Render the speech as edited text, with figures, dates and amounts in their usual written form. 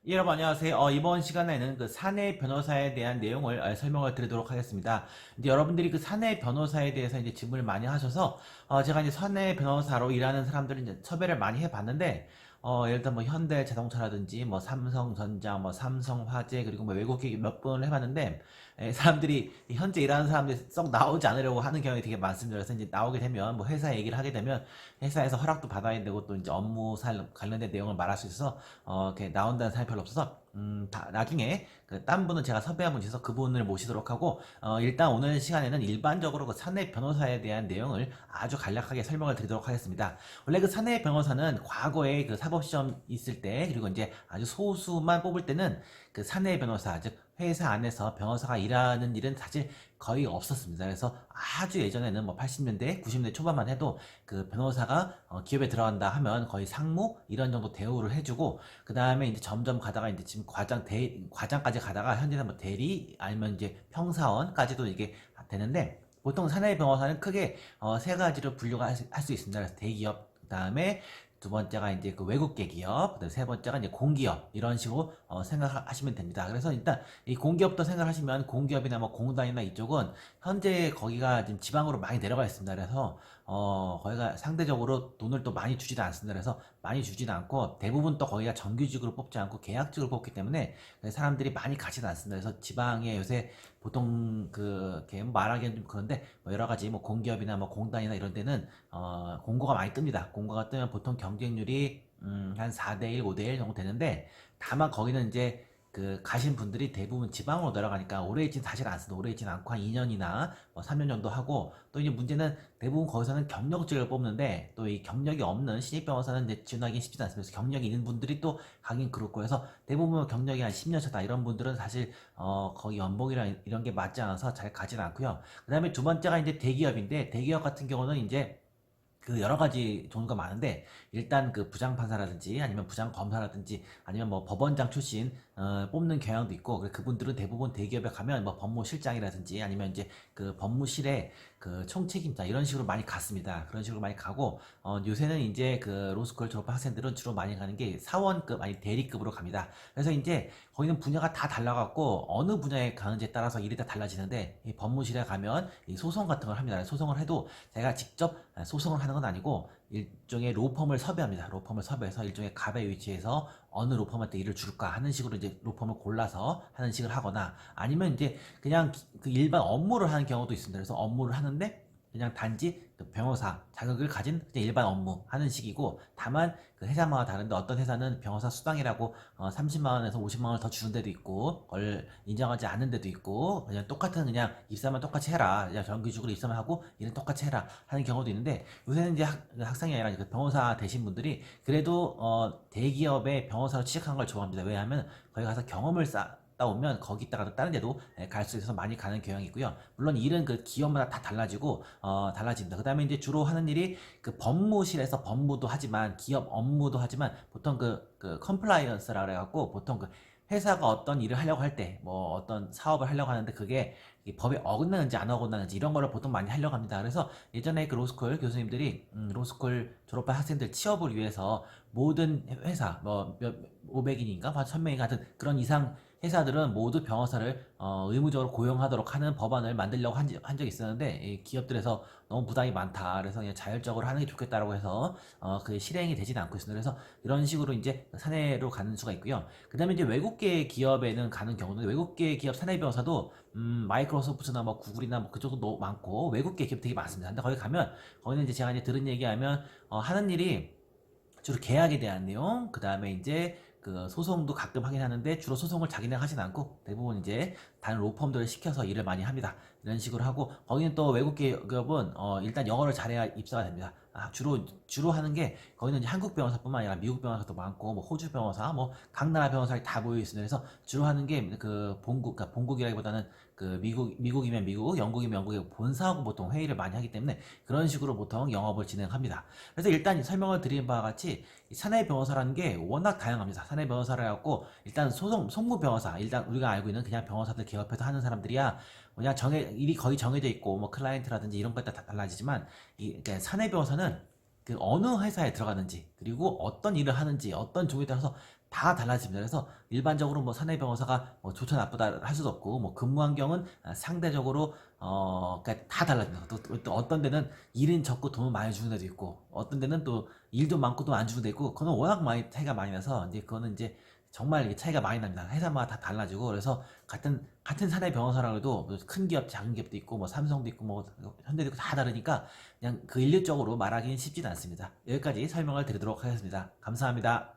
예, 여러분 안녕하세요. 이번 시간에는 그 사내 변호사에 대한 내용을 설명을 드리도록 하겠습니다. 이제 여러분들이 그 사내 변호사에 대해서 이제 질문을 많이 하셔서 제가 이제 사내 변호사로 일하는 사람들을 이제 섭외를 많이 해봤는데 예를 들어 뭐 현대자동차라든지 뭐 삼성전자, 뭐 삼성화재 그리고 뭐 외국 기업 몇 번을 해봤는데 사람들이 현재 일하는 사람들이 썩 나오지 않으려고 하는 경우가 되게 많습니다. 그래서 이제 나오게 되면 뭐 회사 얘기를 하게 되면 회사에서 허락도 받아야 되고 또 이제 업무 관련된 내용을 말할 수 있어서 이렇게 나온다는 사람이 별로 없어서 나중에 그 딴 분은 제가 섭외 한분 있어서 그분을 모시도록 하고 일단 오늘 시간에는 일반적으로 그 사내 변호사에 대한 내용을 아주 간략하게 설명을 드리도록 하겠습니다. 원래 그 사내 변호사는 과거에 그 사법시험 있을 때 그리고 이제 아주 소수만 뽑을 때는 그 사내 변호사 즉 회사 안에서 변호사가 일하는 일은 사실 거의 없었습니다. 그래서 아주 예전에는 뭐 80년대, 90년대 초반만 해도 그 변호사가 기업에 들어간다 하면 거의 상무 이런 정도 대우를 해주고 그 다음에 이제 점점 가다가 이제 지금 과장까지 가다가 현재는 뭐 대리 아니면 이제 평사원까지도 이게 되는데 보통 사내 변호사는 크게 세 가지로 분류가 할 수 있습니다. 그래서 대기업, 그 다음에 두 번째가 이제 그 외국계 기업, 그다음에 세 번째가 이제 공기업 이런 식으로 생각하시면 됩니다. 그래서 일단 이 공기업도 생각하시면 공기업이나 뭐 공단이나 이쪽은 현재 거기가 지금 지방으로 많이 내려가 있습니다. 그래서 거기가 상대적으로 돈을 또 많이 주지도 않습니다. 그래서 많이 주지도 않고 대부분 또 거기가 정규직으로 뽑지 않고 계약직으로 뽑기 때문에 사람들이 많이 가지도 않습니다. 그래서 지방에 요새 보통 이렇게 말하기는 좀 그런데 뭐 여러 가지 뭐 공기업이나 뭐 공단이나 이런 데는 공고가 많이 뜹니다. 공고가 뜨면 보통 경쟁률이 한 4대1, 5대1 정도 되는데 다만 거기는 이제 그 가신 분들이 대부분 지방으로 내려가니까 오래 있진 사실 않습니다. 오래 있진 않고 한 2년이나 뭐 3년 정도 하고 또 이제 문제는 대부분 거기서는 경력직을 뽑는데 또 이 경력이 없는 신입 변호사는 이제 지원하기 쉽지 않습니다. 그래서 경력이 있는 분들이 또 가긴 그렇고 해서 대부분 경력이 한 10년 차다 이런 분들은 사실 거기 연봉이랑 이런 게 맞지 않아서 잘 가진 않고요. 그 다음에 두 번째가 이제 대기업인데 대기업 같은 경우는 이제 그 여러 가지 종류가 많은데 일단 그 부장판사라든지 아니면 부장검사라든지 아니면 뭐 법원장 출신 뽑는 경향도 있고 그분들은 대부분 대기업에 가면 뭐 법무실장이라든지 아니면 이제 그 법무실에 그 총책임자 이런 식으로 많이 갔습니다. 그런 식으로 많이 가고 요새는 이제 그 로스쿨 졸업한 학생들은 주로 많이 가는 게 사원급 아니 대리급으로 갑니다. 그래서 이제 거기는 분야가 다 달라갖고 어느 분야에 가는지에 따라서 일이 다 달라지는데 이 법무실에 가면 이 소송 같은 걸 합니다. 소송을 해도 제가 직접 소송을 하는 건 아니고 일종의 로펌을 섭외합니다. 로펌을 섭외해서 일종의 갑의 위치에서 어느 로펌한테 일을 줄까 하는 식으로 이제 로펌을 골라서 하는 식을 하거나 아니면 이제 그냥 그 일반 업무를 하는 경우도 있습니다. 그래서 업무를 하는데 그냥 단지 그 변호사 자격을 가진 그냥 일반 업무 하는 식이고 다만 그 회사마다 다른데 어떤 회사는 변호사 수당이라고 30만 원에서 50만 원을 더 주는 데도 있고 그걸 인정하지 않는 데도 있고 그냥 똑같은 그냥 입사만 똑같이 해라 그냥 정규직으로 입사만 하고 일은 똑같이 해라 하는 경우도 있는데 요새는 이제 학생이 아니라 그 변호사 되신 분들이 그래도 대기업의 변호사로 취직한 걸 좋아합니다. 왜냐하면 거기 가서 경험을 따오면 거기다가 다른 데도 갈 수 있어서 많이 가는 경향이 있고요. 물론 일은 그 기업마다 다 달라지고 달라집니다. 그 다음에 이제 주로 하는 일이 그 법무실에서 법무도 하지만 기업 업무도 하지만 보통 그 컴플라이언스라 그래갖고 보통 그 회사가 어떤 일을 하려고 할 때 뭐 어떤 사업을 하려고 하는데 그게 이 법에 어긋나는지 안 어긋나는지 이런 거를 보통 많이 하려고 합니다. 그래서 예전에 그 로스쿨 교수님들이 로스쿨 졸업한 학생들 취업을 위해서 모든 회사 뭐 500인인가 1000명인가 하여튼 그런 이상 회사들은 모두 변호사를 의무적으로 고용하도록 하는 법안을 만들려고 한 적이 있었는데 이 기업들에서 너무 부담이 많다. 그래서 그냥 자율적으로 하는 게 좋겠다라고 해서 그 실행이 되지는 않고 있습니다. 그래서 이런 식으로 이제 사내로 가는 수가 있고요. 그다음에 이제 외국계 기업에는 가는 경우는 외국계 기업 사내 변호사도 마이크로소프트나 뭐 구글이나 뭐 그쪽도 많고 외국계 기업 되게 많습니다. 근데 거기 가면 거기는 이제 제가 이제 들은 얘기하면 하는 일이 주로 계약에 대한 내용, 그 다음에 이제 그 소송도 가끔 하긴 하는데 주로 소송을 자기네 하진 않고 대부분 이제 다른 로펌들을 시켜서 일을 많이 합니다. 이런 식으로 하고 거기는 또 외국 기업은 일단 영어를 잘해야 입사가 됩니다. 주로 하는 게 거기는 이제 한국 변호사뿐만 아니라 미국 변호사도 많고 뭐 호주 변호사 뭐 각 나라 변호사들이 다 모여 있습니다. 그래서 주로 하는 게 그 그러니까 본국이라기보다는 그 미국이면 미국, 영국이면 영국의 본사하고 보통 회의를 많이 하기 때문에 그런 식으로 보통 영업을 진행합니다. 그래서 일단 설명을 드린 바와 같이 사내 변호사라는 게 워낙 다양합니다. 사내 변호사라 해갖고 일단 송무 변호사 일단 우리가 알고 있는 그냥 변호사들 개업해서 하는 사람들이야 그냥 일이 거의 정해져 있고 뭐 클라이언트라든지 이런 것에 따라 달라지지만 그러니까 사내 변호사는 그 어느 회사에 들어가는지, 그리고 어떤 일을 하는지, 어떤 종에 따라서 다 달라집니다. 그래서 일반적으로 뭐 사내 변호사가 뭐 좋다 나쁘다 할 수도 없고, 뭐 근무 환경은 상대적으로 그러니까 다 달라집니다. 또 어떤 데는 일은 적고 돈은 많이 주는 데도 있고, 어떤 데는 또 일도 많고 돈 안 주는 데 있고, 그거는 워낙 많이 차이가 많이 나서 이제 그거는 이제 정말 이게 차이가 많이 납니다. 회사마다 다 달라지고. 그래서 같은 사내 변호사라고 해도 뭐큰 기업, 작은 기업도 있고, 뭐 삼성도 있고, 뭐 현대도 있고 다 다르니까 그냥 그 일률적으로 말하기는 쉽진 않습니다. 여기까지 설명을 드리도록 하겠습니다. 감사합니다.